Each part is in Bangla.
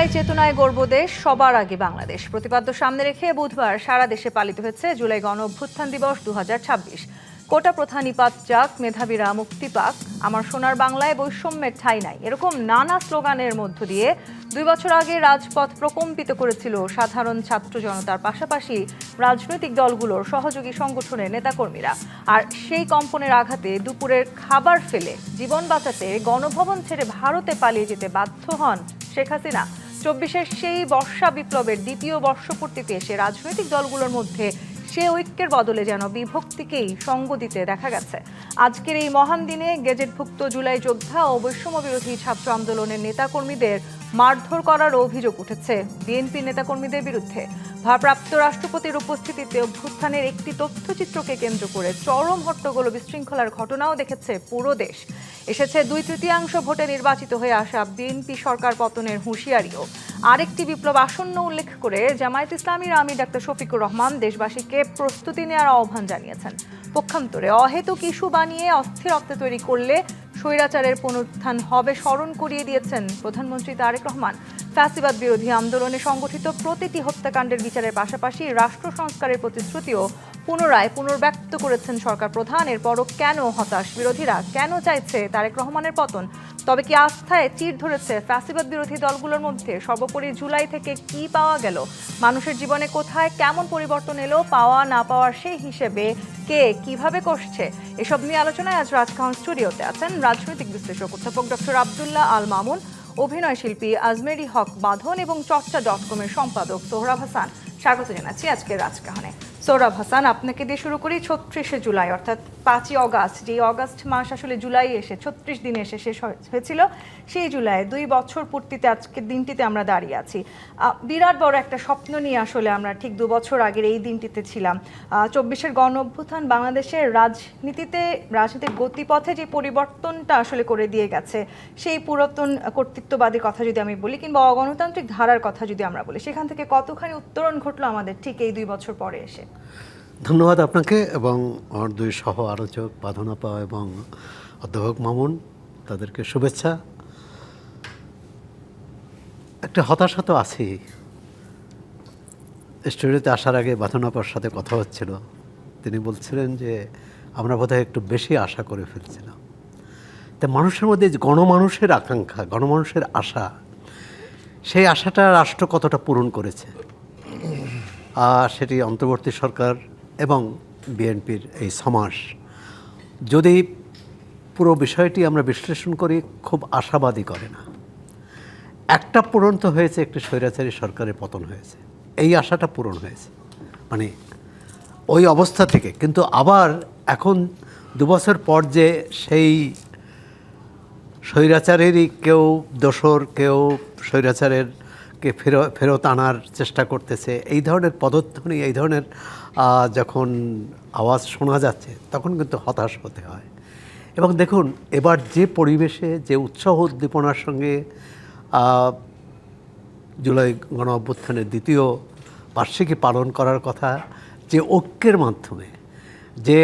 জুলাই চেতনায় গর্ব দেশ, সবার আগে বাংলাদেশ প্রতিপাদ্য সামনে রেখে বুধবার সারা দেশে পালিত হয়েছে জুলাই গণ অভ্যুত্থান দিবস 2026। কোটা প্রথা নিপাত যাক, মেধাবীরা মুক্তি পাক, আমার সোনার বাংলায় বৈষম্যের ঠাঁই নাই, এরকম নানা স্লোগানের মধ্য দিয়ে 2 বছর আগে রাজপথ প্রকম্পিত করেছিল সাধারণ ছাত্র জনতার পাশাপাশি রাজনৈতিক দলগুলোর সহযোগী সংগঠনের নেতাকর্মীরা। আর সেই কম্পনের আঘাতে দুপুরের খাবার ফেলে জীবন বাঁচাতে গণভবন ছেড়ে ভারতে পালিয়ে যেতে বাধ্য হন শেখ হাসিনা। 24-এর সেই বর্ষা বিপ্লবের দ্বিতীয় বর্ষপূর্তিতে এসে রাজনৈতিক দলগুলোর মধ্যে সে ঐক্যের বদলে যেন বিভক্তিকেই সঙ্গ দিতে দেখা গেছে। আজকের এই মহান দিনে গেজেটভুক্ত জুলাই যোদ্ধা ও বৈষম্য বিরোধী ছাত্র আন্দোলনের নেতাকর্মীদের মারধর করার অভিযোগ উঠেছে বিএনপি নেতাকর্মীদের বিরুদ্ধে। ভারপ্রাপ্ত রাষ্ট্রপতির উপস্থিতিতে অভ্যুত্থানের একটি তথ্যচিত্রকে কেন্দ্র করে চরম হট্টগোল ও বিশৃঙ্খলার ঘটনাও দেখেছে পুরো দেশ। এসেছে 2/3 ভোটে নির্বাচিত হয়ে আসা বিএনপি সরকার পতনের হুঁশিয়ারিও। আরেকটি বিপ্লব আসন্ন উল্লেখ করে জামায়াত ইসলামীর আমির ডাক্তার শফিকুর রহমান দেশবাসীকে প্রস্তুতি নেওয়ার আহ্বান জানিয়েছেন। পক্ষান্তরে অহেতুক ইস্যু বানিয়ে অস্থিরতা তৈরি করলে স্বৈরাচারের পুনরুত্থান হবে স্মরণ করিয়ে দিয়েছেন প্রধানমন্ত্রী তারেক রহমান। ফ্যাসিবাদ বিরোধী আন্দোলনে সংগঠিত প্রতিটি হত্যাকাণ্ডের বিচারের পাশাপাশি রাষ্ট্র সংস্কারের প্রতিশ্রুতিও পুনর্ব্যক্ত করেছেন সরকার প্রধান। এরপরও কেন হতাশ বিরোধীরা, কেন চাইছে তারেক রহমানের পতন? তবে কি আস্থায় চির ধরেছে ফ্যাসিবাদ বিরোধী দলগুলোর মধ্যে? সর্বোপরি জুলাই থেকে কি পাওয়া গেল? মানুষের জীবনে কোথায় কেমন পরিবর্তন এলো? পাওয়া না পাওয়ার সেই হিসেবে কে কিভাবে করছে? এসব নিয়ে আলোচনায় আজ রাজকাহন স্টুডিওতে আছেন রাজনৈতিক বিশ্লেষক অধ্যাপক ডক্টর আব্দুল্লাহ আল মামুন, অভিনয় শিল্পী আজমেরি হক বাঁধন এবং চর্চা.com-এর সম্পাদক সোহরাব হাসান। স্বাগত জানাচ্ছি আজকের রাজকাহনে। সোহরাব হাসান, আপনাকে দিয়ে শুরু করি। 36শে জুলাই অর্থাৎ 5ই অগাস্ট, যে অগাস্ট মাস আসলে জুলাই এসে 36 দিনে এসে শেষ হয়েছিল, সেই জুলাই 2 বছর পূর্তিতে আজকের দিনটিতে আমরা দাঁড়িয়ে আছি। বিরাট বড় একটা স্বপ্ন নিয়ে আসলে আমরা ঠিক 2 বছর আগের এই দিনটিতে ছিলাম। 24-এর গণ অভ্যুত্থান বাংলাদেশের রাজনীতির গতিপথে যে পরিবর্তনটা আসলে করে দিয়ে গেছে, সেই পুরাতন কর্তৃত্ববাদীর কথা যদি আমি বলি কিংবা অগণতান্ত্রিক ধারার কথা যদি আমরা বলি, সেখান থেকে কতখানি উত্তরণ ঘটলো আমাদের ঠিক এই 2 বছর পরে এসে? ধন্যবাদ আপনাকে এবং আমার 2 সহ আলোচক বাঁধনাপা এবং অধ্যাপক মামুন, তাদেরকে শুভেচ্ছা। একটা হতাশা তো আছেই। স্টুডিওতে আসার আগে বাঁধনাপার সাথে কথা হচ্ছিল, তিনি বলছিলেন যে আমরা বোধহয় একটু বেশি আশা করে ফেলছিলাম। তা মানুষের মধ্যে গণমানুষের আকাঙ্ক্ষা, গণমানুষের আশা, সেই আশাটা রাষ্ট্র কতটা পূরণ করেছে, সেটি অন্তর্বর্তী সরকার এবং বিএনপির এই সমাস, যদি পুরো বিষয়টি আমরা বিশ্লেষণ করি, খুব আশাবাদী করে না। একটা পূরণ তো হয়েছে, একটি স্বৈরাচারী সরকারের পতন হয়েছে, এই আশাটা পূরণ হয়েছে মানে ওই অবস্থা থেকে। কিন্তু আবার এখন 2 বছর পর যে সেই স্বৈরাচারেরই কেউ দোসর, কেউ স্বৈরাচারেরকে ফেরত আনার চেষ্টা করতেছে, এই ধরনের পদধ্বনি, এই ধরনের যখন আওয়াজ শোনা যাচ্ছে, তখন কিন্তু হতাশ হতে হয়। এবং দেখুন, এবার যে পরিবেশে, যে উৎসাহ উদ্দীপনার সঙ্গে জুলাই গণ অভ্যুত্থানের 2য় বার্ষিকী পালন করার কথা, যে ঐক্যের মাধ্যমে, যে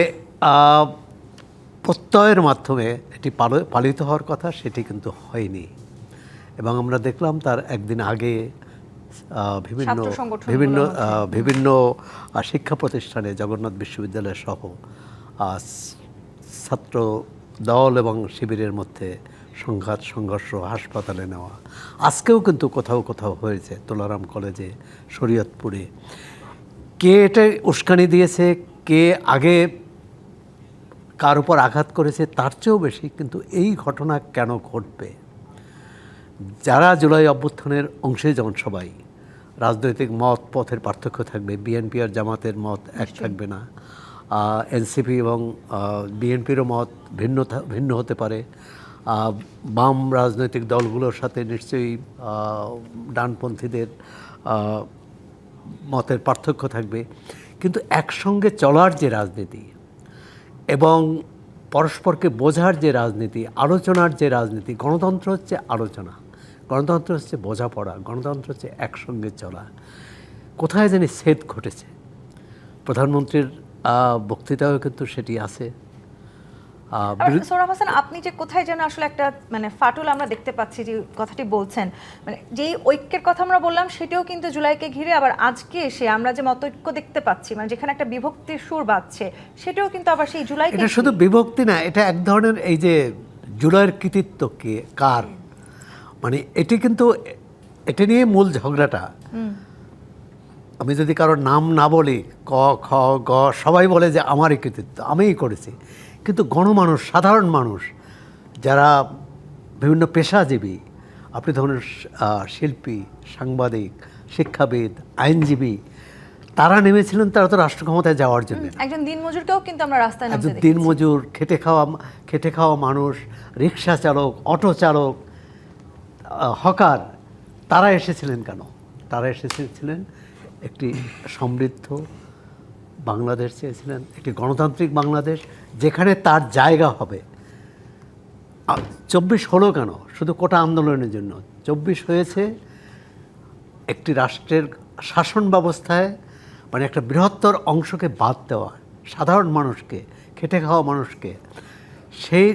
প্রত্যয়ের মাধ্যমে এটি পালিত হওয়ার কথা, সেটি কিন্তু হয়নি। এবং আমরা দেখলাম তার একদিন আগে বিভিন্ন শিক্ষা প্রতিষ্ঠানে, জগন্নাথ বিশ্ববিদ্যালয় সহ ছাত্র দল এবং শিবিরের মধ্যে সংঘর্ষ, হাসপাতালে নেওয়া। আজকেও কিন্তু কোথাও কোথাও হয়েছে, তোলারাম কলেজে, শরীয়তপুরে। কে এটা উস্কানি দিয়েছে, কে আগে কার উপর আঘাত করেছে, তার চেয়েও বেশি কিন্তু এই ঘটনা কেন ঘটবে? যারা জুলাই অভ্যুত্থানের অংশে, যেমন সবাই, রাজনৈতিক মত পথের পার্থক্য থাকবে, বিএনপি আর জামাতের মত এক থাকবে না, এনসিপি এবং বিএনপিরও মত ভিন্ন হতে পারে, বাম রাজনৈতিক দলগুলোর সাথে নিশ্চয়ই ডানপন্থীদের মতের পার্থক্য থাকবে। কিন্তু একসঙ্গে চলার যে রাজনীতি এবং পরস্পরকে বোঝার যে রাজনীতি, আলোচনার যে রাজনীতি, গণতন্ত্র হচ্ছে আলোচনা, গণতন্ত্র হচ্ছে বোঝাপড়া, গণতন্ত্র হচ্ছে একসঙ্গে চলা। কোথায় জানি ছেদ ঘটেছে। প্রধানমন্ত্রীর বক্তৃতাও কিন্তু সেটি আছে। সোহরাব হাসান, আপনি যে কোথায় যেন আসলে একটা মানে ফাটল আমরা দেখতে পাচ্ছি, যে কথাটি বলছেন, মানে যেই ঐক্যের কথা আমরা বললাম সেটাও কিন্তু জুলাইকে ঘিরে, আবার আজকে এসে আমরা যে মতৈক্য দেখতে পাচ্ছি, মানে যেখানে একটা বিভক্তির সুর বাজছে, সেটাও কিন্তু আবার সেই জুলাইকে এটা শুধু বিভক্তি না, এটা এক ধরনের এই যে জুলাইয়ের কৃতিত্ব কে কার, মানে এটি কিন্তু এটা নিয়ে মূল ঝগড়াটা। আমি যদি কারোর নাম না বলি, ক খ গ সবাই বলে যে আমারই কৃতিত্ব, আমিই করেছি, কিন্তু গণমানুষ, সাধারণ মানুষ যারা বিভিন্ন পেশাজীবী, আপনি ধরুন শিল্পী, সাংবাদিক, শিক্ষাবিদ, আইনজীবী, তারা নেমেছিলেন, তারা তো রাষ্ট্র ক্ষমতায় যাওয়ার জন্য। একজন দিনমজুরকেও কিন্তু আমরা রাস্তায় নামতে দেখেছি। দিনমজুর, খেটে খাওয়া মানুষ, রিক্সা চালক, অটো চালক, হকার, তারা এসেছিলেন কেন? তারা এসেছিলেন একটি সমৃদ্ধ বাংলাদেশ চেয়েছিলেন, একটি গণতান্ত্রিক বাংলাদেশ যেখানে তার জায়গা হবে। 24 হলো কেন শুধু কোটা আন্দোলনের জন্য? 24 হয়েছে একটি রাষ্ট্রের শাসন ব্যবস্থায়, মানে একটা বৃহত্তর অংশকে বাদ দেওয়া, সাধারণ মানুষকে, খেটে খাওয়া মানুষকে সেই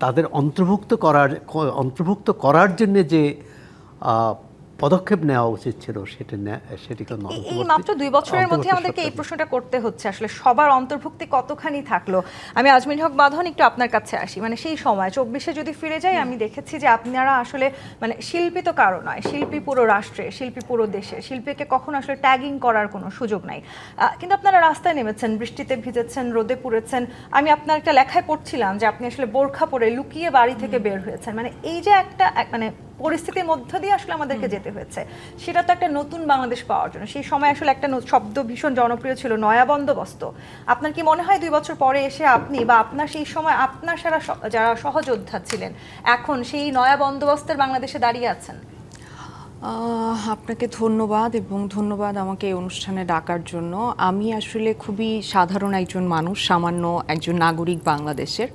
তাদের অন্তর্ভুক্ত করার জন্য যে পদক্ষেপ নেওয়া উচিত ছিল সেটি কিন্তু এই মাত্র 2 বছরের মধ্যে আমাদেরকে এই প্রশ্নটা করতে হচ্ছে, আসলে সবার অন্তর্ভুক্তি কতখানি থাকলো। আমি আজমির হক বাঁধন, একটু আপনার কাছে আসি। মানে সেই সময় 24-এ যদি ফিরে যাই, আমি দেখেছি যে আপনারা আসলে মানে শিল্পী তো কারো নয়, শিল্পী পুরো রাষ্ট্রে, শিল্পী পুরো দেশে, শিল্পীকে কখনো আসলে ট্যাগিং করার কোনো সুযোগ নাই, কিন্তু আপনারা রাস্তায় নেমেছেন, বৃষ্টিতে ভিজেছেন, রোদে পুড়েছেন। আমি আপনার একটা লেখায় পড়ছিলাম যে আপনি আসলে বোরখা পরে লুকিয়ে বাড়ি থেকে বের হয়েছেন। মানে এই যে একটা মানে পরিস্থিতির মধ্য দিয়ে আসলে আমাদেরকে যেতে হয়েছে, সেটা তো একটা নতুন বাংলাদেশ পাওয়ার জন্য। সেই সময় আসলে একটা শব্দ ভীষণ জনপ্রিয় ছিল, নয়া বন্দোবস্ত। আপনার কি মনে হয় 2 বছর পরে এসে আপনি বা আপনার সেই সময় আপনার যারা সহযোদ্ধা ছিলেন, এখন সেই নয়া বন্দোবস্তের বাংলাদেশে দাঁড়িয়ে আছেন? আপনাকে ধন্যবাদ, এবং ধন্যবাদ আমাকে এই অনুষ্ঠানে ডাকার জন্য। আমি আসলে খুবই সাধারণ একজন মানুষ, সামান্য একজন নাগরিক বাংলাদেশের।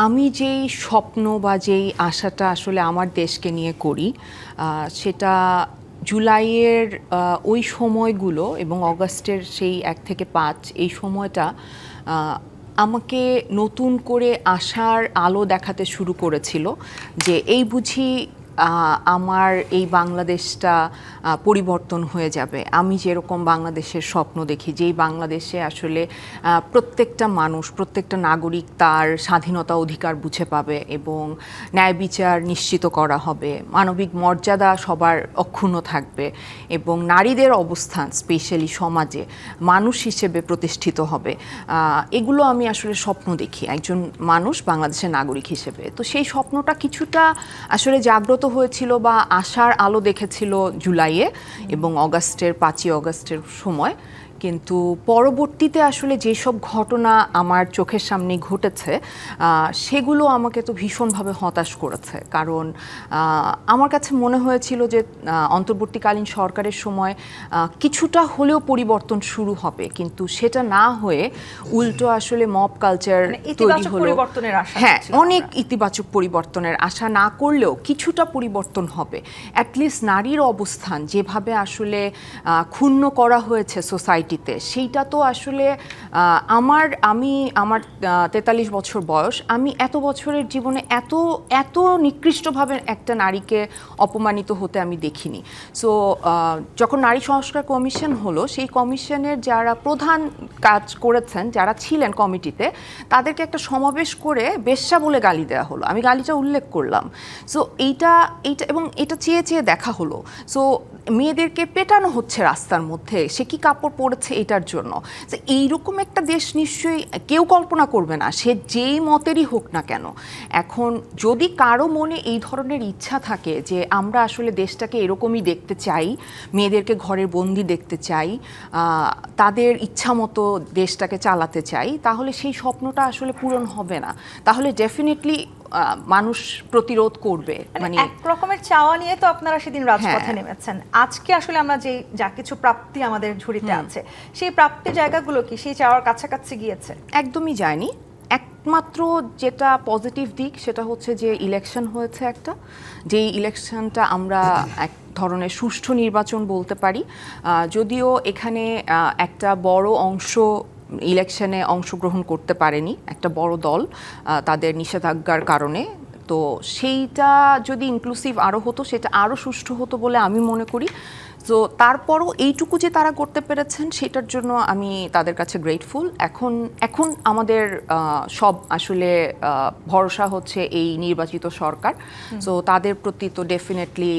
আমি যেই স্বপ্ন বা যেই আশাটা আসলে আমার দেশকে নিয়ে করি, সেটা জুলাইয়ের ওই সময়গুলো এবং অগাস্টের সেই 1 থেকে 5 এই সময়টা আমাকে নতুন করে আশার আলো দেখাতে শুরু করেছিল যে এই বুঝি আমার এই বাংলাদেশটা পরিবর্তন হয়ে যাবে। আমি যেরকম বাংলাদেশের স্বপ্ন দেখি, যেই বাংলাদেশে আসলে প্রত্যেকটা মানুষ, প্রত্যেকটা নাগরিক তার স্বাধীনতা অধিকার বুঝে পাবে এবং ন্যায় বিচার নিশ্চিত করা হবে, মানবিক মর্যাদা সবার অক্ষুণ্ণ থাকবে এবং নারীদের অবস্থান স্পেশালি সমাজে মানুষ হিসেবে প্রতিষ্ঠিত হবে। এগুলো আমি আসলে স্বপ্ন দেখি একজন মানুষ, বাংলাদেশের নাগরিক হিসেবে। তো সেই স্বপ্নটা কিছুটা আসলে জাগ্রত হয়েছিল বা আশার আলো দেখেছিল জুলাইয়ে এবং অগাস্টের 5ই অগাস্টের সময়। কিন্তু পরবর্তীতে আসলে যেসব ঘটনা আমার চোখের সামনে ঘটেছে, সেগুলো আমাকে তো ভীষণভাবে হতাশ করেছে। কারণ আমার কাছে মনে হয়েছিল যে অন্তর্বর্তীকালীন সরকারের সময় কিছুটা হলেও পরিবর্তন শুরু হবে, কিন্তু সেটা না হয়ে উল্টো আসলে মব কালচার তৈরি হলো। হ্যাঁ, অনেক ইতিবাচক পরিবর্তনের আশা না করলেও কিছুটা পরিবর্তন হবে। অ্যাটলিস্ট নারীর অবস্থান যেভাবে আসলে ক্ষুণ্ণ করা হয়েছে সোসাইটি, সেইটা তো আসলে আমার 43 বছর বয়স, আমি এত বছরের জীবনে এত নিকৃষ্টভাবে একটা নারীকে অপমানিত হতে আমি দেখিনি। সো যখন নারী সংস্কার কমিশন হলো, সেই কমিশনের যারা প্রধান কাজ করেছেন, যারা ছিলেন কমিটিতে, তাদেরকে একটা সমাবেশ করে বেশ্যা বলে গালি দেওয়া হলো। আমি গালিটা উল্লেখ করলাম। সো এইটা এবং এটা চেয়ে চেয়ে দেখা হলো। সো মেয়েদেরকে পেটানো হচ্ছে রাস্তার মধ্যে, সে কি কাপড় পরেছে এটার জন্য। তো এইরকম একটা দেশ নিশ্চয়ই কেউ কল্পনা করবে না, সে যেই মতেরই হোক না কেন। এখন যদি কারো মনে এই ধরনের ইচ্ছা থাকে যে আমরা আসলে দেশটাকে এরকমই দেখতে চাই, মেয়েদেরকে ঘরের বন্দি দেখতে চাই, তাদের ইচ্ছা মতো দেশটাকে চালাতে চাই, তাহলে সেই স্বপ্নটা আসলে পূরণ হবে না। তাহলে ডেফিনেটলি মানুষ প্রতিরোধ করবে। মানে এক রকমের চাওয়া নিয়ে তো আপনারা সেদিন রাজপথে নেমেছেন। আজকে আসলে আমরা যে যা কিছু প্রাপ্তি আমাদের ঝুড়িতে আছে, সেই প্রাপ্তি জায়গাগুলো কি সেই চাওয়ার কাছাকাছি গিয়েছে? একদমই যায়নি। একমাত্র যেটা পজিটিভ দিক সেটা হচ্ছে যে ইলেকশন হয়েছে একটা, যেই ইলেকশনটা আমরা এক ধরনের সুষ্ঠু নির্বাচন বলতে পারি। যদিও এখানে একটা বড় অংশ ইলেকশনে অংশগ্রহণ করতে পারেনি একটা বড় দল তাদের নিষেধাজ্ঞার কারণে। তো সেইটা যদি ইনক্লুসিভ আরও হতো, সেটা আরও সুষ্ঠু হতো বলে আমি মনে করি। তো তারপরও এইটুকু যে তারা করতে পেরেছেন সেটার জন্য আমি তাদের কাছে গ্রেটফুল। এখন আমাদের সব আসলে ভরসা হচ্ছে এই নির্বাচিত সরকার। তো তাদের প্রতি তো ডেফিনেটলি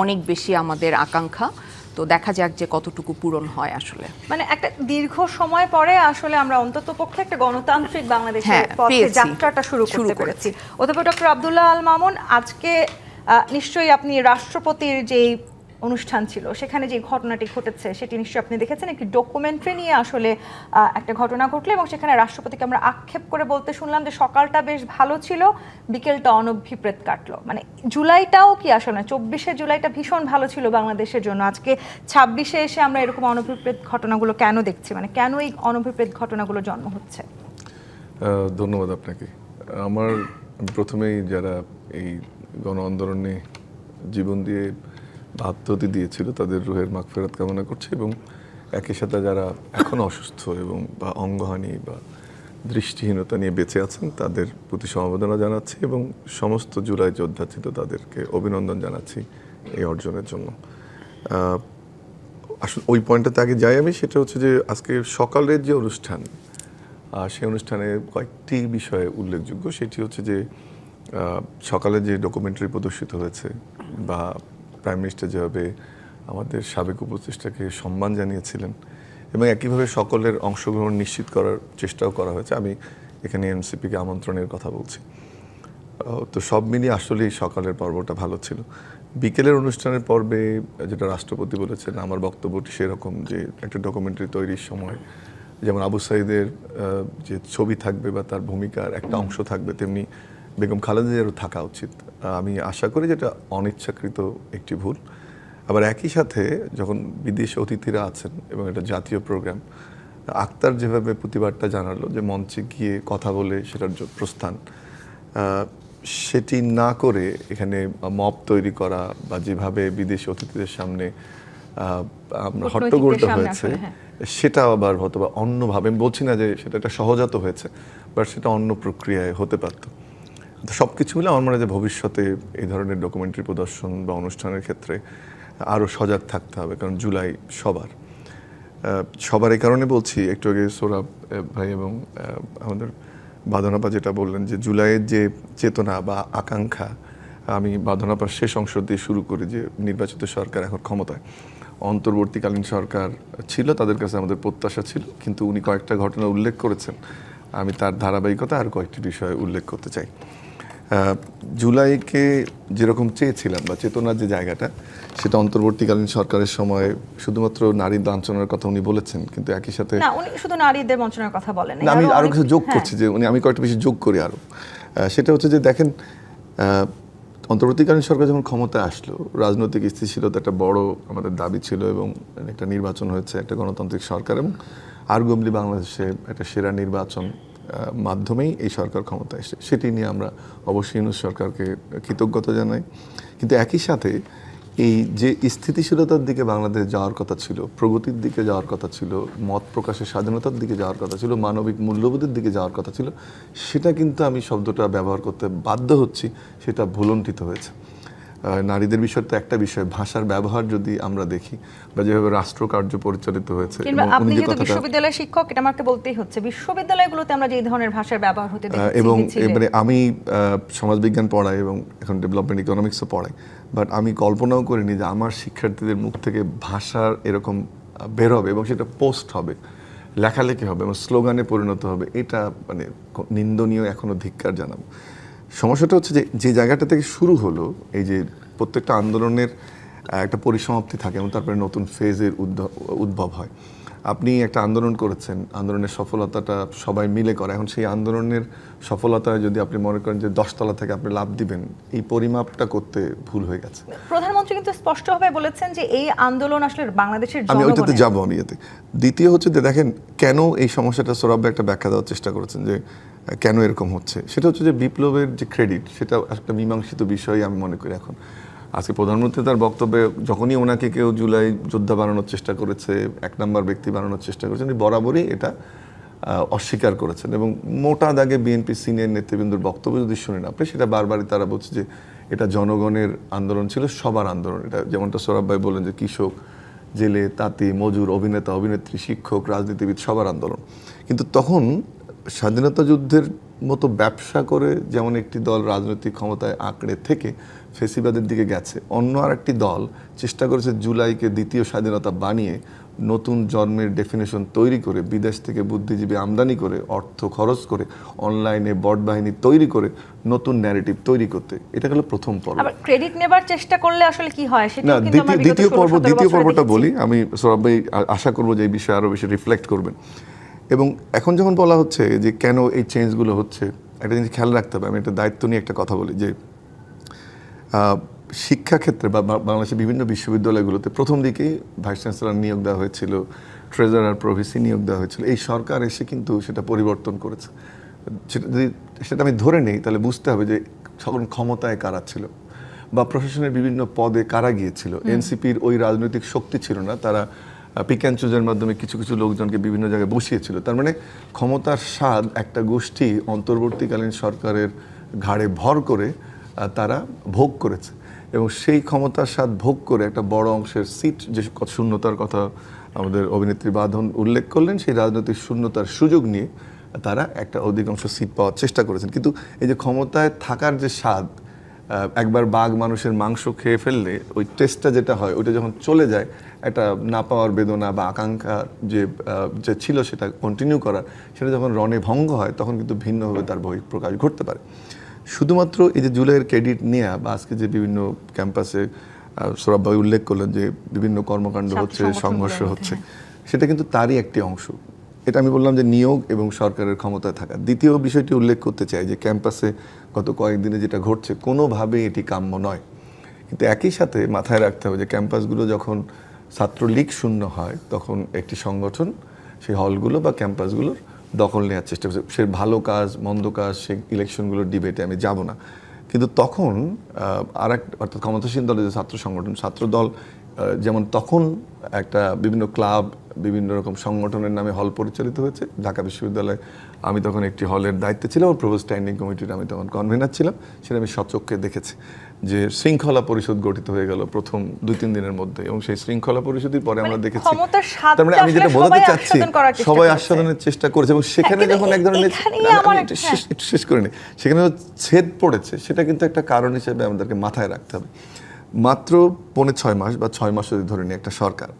অনেক বেশি আমাদের আকাঙ্ক্ষা। তো দেখা যাক যে কতটুকু পূরণ হয় আসলে। মানে একটা দীর্ঘ সময় পরে আসলে আমরা অন্ততপক্ষে একটা গণতান্ত্রিক বাংলাদেশের হ্যাঁ, পথে পেয়েছি। যাত্রাটা শুরু করতে পেরেছি। অধ্যাপক ডক্টর আব্দুল্লাহ আল মামুন, আজকে নিশ্চয়ই আপনি রাষ্ট্রপতির যেই অনুষ্ঠান ছিল সেখানে যে ঘটনাটি ঘটেছে সেটি নিশ্চয়ই আপনি দেখেছেন। একটি ডকুমেন্টারি নিয়ে আসলে একটা ঘটনা ঘটলো এবং সেখানে রাষ্ট্রপতিকে আমরা আক্ষেপ করে বলতে শুনলাম যে সকালটা বেশ ভালো ছিল, বিকেলটা অনভিপ্রেত কাটলো। মানে জুলাইটাও কি আসলে 24শে জুলাইটা ভীষণ ভালো ছিল বাংলাদেশের জন্য, আজকে 26শে এসে আমরা এরকম অনভিপ্রেত ঘটনাগুলো কেন দেখছি? মানে কেন এই অনভিপ্রেত ঘটনাগুলো জন্ম হচ্ছে? ধন্যবাদ আপনাকে। আমার প্রথমেই যারা এই গণ আন্দোলনে জীবন দিয়ে আত্মহতি দিয়েছিল তাদের রুহের মাগফিরাত কামনা করছি, এবং একই সাথে যারা এখন অসুস্থ এবং বা অঙ্গহানি বা দৃষ্টিহীনতা নিয়ে বেঁচে আছেন তাদের প্রতি সমবেদনা জানাচ্ছি, এবং সমস্ত জুলাই যোদ্ধা ছিল তাদেরকে অভিনন্দন জানাচ্ছি এই অর্জনের জন্য। আসলে ওই পয়েন্টটাতে আগে যাই আমি, সেটা হচ্ছে যে আজকে সকালের যে অনুষ্ঠান, সেই অনুষ্ঠানে কয়েকটি বিষয়ে উল্লেখযোগ্য। সেটি হচ্ছে যে সকালে যে ডকুমেন্টারি প্রদর্শিত হয়েছে বা প্রাইম মিনিস্টার যেভাবে আমাদের সাবেক উপদেষ্টাকে সম্মান জানিয়েছিলেন এবং একইভাবে সকলের অংশগ্রহণ নিশ্চিত করার চেষ্টাও করা হয়েছে। আমি এখানে এনসিপিকে আমন্ত্রণের কথা বলছি। তো সব মিলিয়ে আসলেই সকালের পর্বটা ভালো ছিল। বিকেলের অনুষ্ঠানের পর্বে যেটা রাষ্ট্রপতি বলেছেন, আমার বক্তব্যটি সেরকম যে একটা ডকুমেন্টারি তৈরির সময় যেমন আবু সাঈদের যে ছবি থাকবে বা তার ভূমিকার একটা অংশ থাকবে, তেমনি বেগম খালেদা জিয়ারও থাকা উচিত। আমি আশা করি যেটা অনিচ্ছাকৃত একটি ভুল। আবার একই সাথে যখন বিদেশি অতিথিরা আছেন এবং এটা জাতীয় প্রোগ্রাম, আক্তার যেভাবে প্রতিবাদটা জানালো যে মঞ্চে গিয়ে কথা বলে সেটার প্রস্থান, সেটি না করে এখানে মব তৈরি করা বা যেভাবে বিদেশি অতিথিদের সামনে আমরা হট্টগোলটা হয়েছে, সেটা আবার হয়তো বা অন্যভাবে, আমি বলছি না যে সেটা একটা সহজাত হয়েছে, বাট সেটা অন্য প্রক্রিয়ায় হতে পারত। তো সব কিছু মিলে আমার মনে হয় যে ভবিষ্যতে এই ধরনের ডকুমেন্টারি প্রদর্শন বা অনুষ্ঠানের ক্ষেত্রে আরও সজাগ থাকতে হবে, কারণ জুলাই সবার এই কারণে বলছি। একটু আগে সোহরাব ভাই এবং আমাদের বাঁধনাপা যেটা বললেন যে জুলাইয়ের যে চেতনা বা আকাঙ্ক্ষা, আমি বাঁধনাপার শেষ অংশ দিয়ে শুরু করি যে নির্বাচিত সরকার এখন ক্ষমতায়, অন্তর্বর্তীকালীন সরকার ছিল, তাদের কাছে আমাদের প্রত্যাশা ছিল, কিন্তু উনি কয়েকটা ঘটনা উল্লেখ করেছেন, আমি তার ধারাবাহিকতা আর কয়েকটি বিষয় উল্লেখ করতে চাই। জুলাইকে যেরকম চেয়েছিলাম বা চেতনার যে জায়গাটা, সেটা অন্তর্বর্তীকালীন সরকারের সময় শুধুমাত্র নারীর লাঞ্ছনার কথা উনি বলেছেন, কিন্তু একই সাথে না, উনি শুধু নারীদের বঞ্চনার কথা বলেন। আমি আরো কিছু যোগ করছি যে আমি কয়েকটা বেশি যোগ করি আরো। সেটা হচ্ছে যে দেখেন, অন্তর্বর্তীকালীন সরকার যখন ক্ষমতায় আসলো, রাজনৈতিক স্থিতিশীলতা একটা বড় আমাদের দাবি ছিল এবং একটা নির্বাচন হয়েছে, একটা গণতান্ত্রিক সরকার, এবং আর্গুয়েবলি বাংলাদেশে একটা সেরা নির্বাচন মাধ্যমেই এই সরকার ক্ষমতায় এসে, সেটি নিয়ে আমরা অবশ্যই ইউনূস সরকারকে কৃতজ্ঞতা জানাই। কিন্তু একই সাথে এই যে স্থিতিশীলতার দিকে বাংলাদেশ যাওয়ার কথা ছিল, প্রগতির দিকে যাওয়ার কথা ছিল, মত প্রকাশের স্বাধীনতার দিকে যাওয়ার কথা ছিল, মানবিক মূল্যবোধের দিকে যাওয়ার কথা ছিল, সেটা কিন্তু আমি শব্দটা ব্যবহার করতে বাধ্য হচ্ছি, সেটা ভুলণ্ঠিত হয়েছে। নারীদের বিষয়টা একটা বিষয়, ভাষার ব্যবহার যদি আমরা দেখি বা যেভাবে রাষ্ট্র কার্য পরিচালিত হয়েছে, আপনি যেহেতু বিশ্ববিদ্যালয়ের শিক্ষক, এটা আমাকে বলতেই হচ্ছে, বিশ্ববিদ্যালয়গুলোতে আমরা যে ধরনের ভাষার ব্যবহার হতে দেখি, এবং এবারে আমি সমাজবিজ্ঞান পড়াই এবং এখন ডেভেলপমেন্ট ইকোনমিক্সও পড়াই, বাট আমি কল্পনাও করিনি যে আমার শিক্ষার্থীদের মুখ থেকে ভাষার এরকম বের হবে এবং সেটা পোস্ট হবে, লেখালেখি হবে এবং স্লোগানে পরিণত হবে। এটা মানে নিন্দনীয়, এখনও ধিক্কার জানাবো। সমস্যাটা হচ্ছে যে যে জায়গাটা থেকে শুরু হলো, এই যে প্রত্যেকটা আন্দোলনের একটা পরিসমাপ্তি থাকে এবং তারপরে নতুন ফেজের উদ্ভব হয়। আপনি একটা আন্দোলন করেছেন, আন্দোলনের সফলতাটা সবাই মিলে করে, এখন সেই আন্দোলনের সফলতায় যদি আপনি মনে করেন যে 10 তলা থেকে আপনি লাভ দিবেন, এই পরিমাপটা করতে ভুল হয়ে গেছে। প্রধানমন্ত্রী কিন্তু স্পষ্টভাবে বলেছেন যে এই আন্দোলন আসলে বাংলাদেশের আমি ওইটাতে যাবো আমি এতে। দ্বিতীয় হচ্ছে যে দেখেন কেন এই সমস্যাটা, সৌরভ একটা ব্যাখ্যা দেওয়ার চেষ্টা করেছেন যে কেন এরকম হচ্ছে। সেটা হচ্ছে যে বিপ্লবের যে ক্রেডিট, সেটা একটা মীমাংসিত বিষয় আমি মনে করি। এখন আজকে প্রধানমন্ত্রী তার বক্তব্যে যখনই ওনাকে কেউ জুলাই যোদ্ধা বানানোর চেষ্টা করেছে, 1 নম্বর ব্যক্তি বানানোর চেষ্টা করেছেন, বরাবরই এটা অস্বীকার করেছেন। এবং মোটা দাগে বিএনপি সিনিয়র নেতৃবৃন্দর বক্তব্য যদি শুনেন আপনি, সেটা বারবারই তারা বলছে যে এটা জনগণের আন্দোলন ছিল, সবার আন্দোলন। এটা যেমনটা সৌরভ ভাই বললেন যে কৃষক, জেলে, তাঁতি, মজুর, অভিনেতা, অভিনেত্রী, শিক্ষক, রাজনীতিবিদ, সবার আন্দোলন। কিন্তু তখন স্বাধীনতা যুদ্ধের মতো ব্যবসা করে যেমন একটি দল রাজনৈতিক ক্ষমতায় আঁকড়ে থেকে ফেসিবাদের দিকে গেছে, অন্য আরেকটি দল চেষ্টা করেছে জুলাইকে দ্বিতীয় স্বাধীনতা বানিয়ে নতুন জন্মের ডেফিনেশন তৈরি করে, বিদেশ থেকে বুদ্ধিজীবী আমদানি করে, অর্থ খরচ করে, অনলাইনে বট বাহিনী তৈরি করে নতুন ন্যারেটিভ তৈরি করতে। এটা হলো প্রথম পর্ব। আবার ক্রেডিট নেবার চেষ্টা করলে আসলে কি হয় সেটা না, কিন্তু আমরা বিগত 16-17 দ্বিতীয় বছরে পর্বটা দেখেছি। বলি আমি, সৌরভ ভাই আশা করবো যে এই বিষয়ে আরো বেশি রিফ্লেক্ট করবেন। এবং এখন যখন বলা হচ্ছে যে কেন এই চেঞ্জগুলো হচ্ছে, একটা জিনিস খেয়াল রাখতে হবে। আমি একটা দায়িত্ব নিয়ে একটা কথা বলি যে শিক্ষাক্ষেত্রে বা বাংলাদেশের বিভিন্ন বিশ্ববিদ্যালয়গুলোতে প্রথম দিকেই ভাইস চ্যান্সেলর নিয়োগ দেওয়া হয়েছিল, ট্রেজারার প্রভিসি নিয়োগ দেওয়া হয়েছিল। এই সরকার এসে কিন্তু সেটা পরিবর্তন করেছে। সেটা আমি ধরে নেই, তাহলে বুঝতে হবে যে সকল ক্ষমতায় কারা ছিল বা প্রশাসনের বিভিন্ন পদে কারা গিয়েছিল। এনসিপির ওই রাজনৈতিক শক্তি ছিল না, তারা পিক অ্যান্ড চুজের মাধ্যমে কিছু কিছু লোকজনকে বিভিন্ন জায়গায় বসিয়েছিল। তার মানে ক্ষমতার স্বাদ একটা গোষ্ঠী অন্তর্বর্তীকালীন সরকারের ঘাড়ে ভর করে তারা ভোগ করেছে, এবং সেই ক্ষমতার স্বাদ ভোগ করে একটা বড় অংশের সিট, যে শূন্যতার কথা আমাদের অভিনেত্রী বাঁধন উল্লেখ করলেন, সেই রাজনৈতিক শূন্যতার সুযোগ নিয়ে তারা একটা অধিকাংশ সিট পাওয়ার চেষ্টা করেছেন। কিন্তু এই যে ক্ষমতায় থাকার যে স্বাদ, একবার বাঘ মানুষের মাংস খেয়ে ফেললে ওই টেস্টটা যেটা হয়, ওইটা যখন চলে যায়, একটা না পাওয়ার বেদনা বা আকাঙ্ক্ষা যে ছিল সেটা কন্টিনিউ করার, সেটা যখন রণে ভঙ্গ হয় তখন কিন্তু ভিন্নভাবে তার বহিঃপ্রকাশ ঘটতে পারে। শুধুমাত্র এই যে জুলাইয়ের ক্রেডিট নেওয়া বা আজকে যে বিভিন্ন ক্যাম্পাসে সৌরভ ভাই উল্লেখ করলেন যে বিভিন্ন কর্মকাণ্ড হচ্ছে, সংঘর্ষ হচ্ছে, সেটা কিন্তু তারই একটি অংশ। এটা আমি বললাম যে নিয়োগ এবং সরকারের ক্ষমতায় থাকা। দ্বিতীয় বিষয়টি উল্লেখ করতে চাই যে ক্যাম্পাসে গত কয়েকদিনে যেটা ঘটছে, কোনোভাবেই এটি কাম্য নয়। কিন্তু একই সাথে মাথায় রাখতে হবে যে ক্যাম্পাসগুলো যখন ছাত্রলীগ শূন্য হয়, তখন একটি সংগঠন সেই হলগুলো বা ক্যাম্পাসগুলোর দখল নেওয়ার চেষ্টা করছে। সে ভালো কাজ মন্দ কাজ, সে ইলেকশনগুলোর ডিবেটে আমি যাব না, কিন্তু তখন অর্থাৎ ক্ষমতাসীন দলের যে ছাত্র সংগঠন, ছাত্রদল যেমন তখন একটা বিভিন্ন ক্লাব, বিভিন্ন রকম সংগঠনের নামে হল পরিচালিত হয়েছে। ঢাকা বিশ্ববিদ্যালয়ে আমি তখন একটি হলের দায়িত্বে ছিলাম, প্রভোস্ট স্ট্যান্ডিং কমিটির আমি তখন কনভেনার ছিলাম। সেটা আমি সচক্ষে দেখেছি যে শৃঙ্খলা পরিষদ গঠিত হয়ে গেল প্রথম 2-3 দিনের মধ্যে, এবং সেই শৃঙ্খলা পরিষদের পরে আমরা দেখেছি, তার মানে আমি যেটা বোঝাতে চাচ্ছি, সবাই আস্বাদনের চেষ্টা করেছে, এবং সেখানে যখন এক ধরনের একটু শেষ করে নিই, সেখানে ছেদ পড়েছে, সেটা কিন্তু একটা কারণ হিসেবে আমাদেরকে মাথায় রাখতে হবে। মাত্র 5.5 মাস বা 6 মাস যদি ধরে নিই একটা সরকার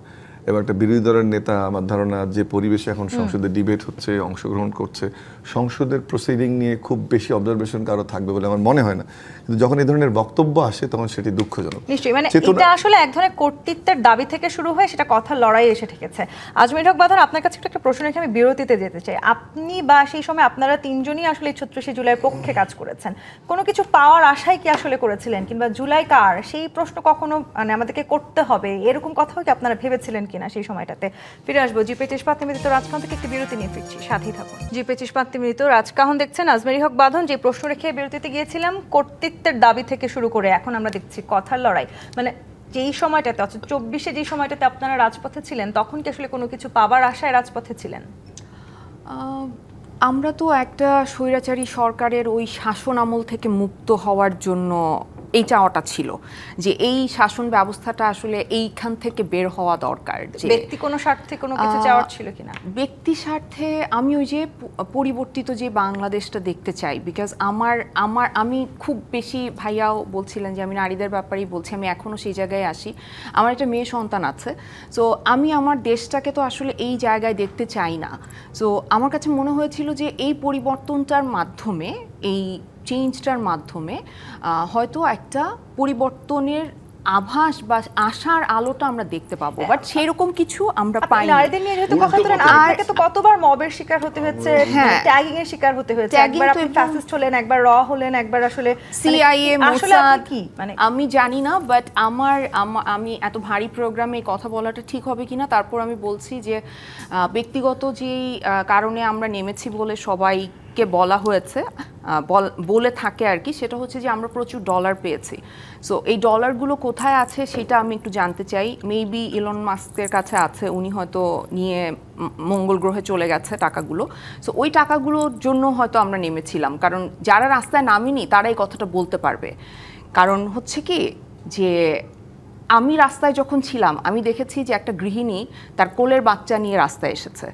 এবং একটা বিরোধী দলের নেতা, আমার ধারণা যে পরিবেশে এখন সংসদে ডিবেট হচ্ছে, অংশগ্রহণ করছে, সংসদের প্রসিডিং নিয়ে খুব বেশি অবজারভেশন কারো থাকবে বলে আমার মনে হয় না। কিন্তু যখন এই ধরনের বক্তব্য আসে তখন সেটি দুঃখজনক। নিশ্চয়ই, মানে এটা আসলে এক ধরনের কর্তৃত্বের দাবি থেকে শুরু হয়ে সেটা কথার লড়াই এসে ঠেকেছে। আজমির হক বাঁধন, আপনার কাছে একটা প্রশ্ন রেখে আমি বিরতিতে যেতে চাই। আপনি বা সেই সময় আপনারা তিনজনই আসলে 36শে জুলাইয়ের পক্ষে কাজ করেছেন। কোনো কিছু পাওয়ার আশায় কি আসলে করেছিলেন, কিংবা জুলাই কার সেই প্রশ্ন কখনো মানে আমাদেরকে করতে হবে এরকম কথাও কি আপনারা ভেবেছিলেন কিনা সেই সময়টাতে? ফিরে আসবো জি25 ইস্পাত নিবেদিত রাজকাহন থেকে একটি বিরতি নিয়ে ফিরছি, সাথেই থাকুন। জি25 ইস্পাত নিবেদিত রাজকাহন দেখছেন। আজমেরি হক বাঁধন, যে প্রশ্ন রেখে বিরতিতে গিয়েছিলাম, কর্তৃত্বের দাবি থেকে শুরু করে এখন আমরা দেখছি কথার লড়াই, মানে যেই সময়টাতে অর্থাৎ 24-এ যেই সময়টাতে আপনারা রাজপথে ছিলেন, তখন কি আসলে কোনো কিছু পাবার আশায় রাজপথে ছিলেন? আমরা তো একটা স্বৈরাচারী সরকারের ওই শাসন আমল থেকে মুক্ত হওয়ার জন্য এই চাওয়াটা ছিল যে এই শাসন ব্যবস্থাটা আসলে এইখান থেকে বের হওয়া দরকার। যে ব্যক্তি কোনো স্বার্থে কোনো কিছু চাওয়ার ছিল কিনা? ব্যক্তি স্বার্থে আমি ওই যে পরিবর্তিত যে বাংলাদেশটা দেখতে চাই, বিকজ আমি খুব বেশি, ভাইয়াও বলছিলেন যে আমি নারীদের ব্যাপারেই বলছি, আমি এখনও সেই জায়গায় আসি। আমার একটা মেয়ে সন্তান আছে, সো আমি আমার দেশটাকে তো আসলে এই জায়গায় দেখতে চাই না। সো আমার কাছে মনে হয়েছিল যে এই পরিবর্তনটার মাধ্যমে, এই চেঞ্জটার মাধ্যমে হয়তো একটা পরিবর্তনের আভাস বা আশার আলোটা আমরা দেখতে পাবো, বাট সেরকম কিছু আমরা পাই না। নারীদের নিয়ে যেহেতু কথা বলেন, আপনাকে তো কতবার মবের শিকার হতে হয়েছে, ট্যাগিং এর শিকার হতে হয়েছে, একবার আপনি ফ্যাসিস্ট হলেন, একবার র হলেন, একবার আসলে সিআইএ, মোসাদ, কি মানে আমি জানি না, বাট আমি এত ভারী প্রোগ্রামে কথা বলাটা ঠিক হবে কিনা, তারপর আমি বলছি যে ব্যক্তিগত যেই কারণে আমরা নেমেছি বলে সবাই কে বলা হয়েছে, বলে থাকে আর কি, সেটা হচ্ছে যে আমরা প্রচুর ডলার পেয়েছি। সো এই ডলারগুলো কোথায় আছে সেটা আমি একটু জানতে চাই। মেবি ইলন মাস্কের কাছে আছে, উনি হয়তো নিয়ে মঙ্গল গ্রহে চলে গেছে টাকাগুলো। সো ওই টাকাগুলোর জন্য হয়তো আমরা নেমেছিলাম, কারণ যারা রাস্তায় নামিনি তারা এই কথাটা বলতে পারবে। কারণ হচ্ছে কি যে আমি রাস্তায় যখন ছিলাম আমি দেখেছি যে একটা গৃহিণী তার কোলের বাচ্চা নিয়ে রাস্তায় এসেছে।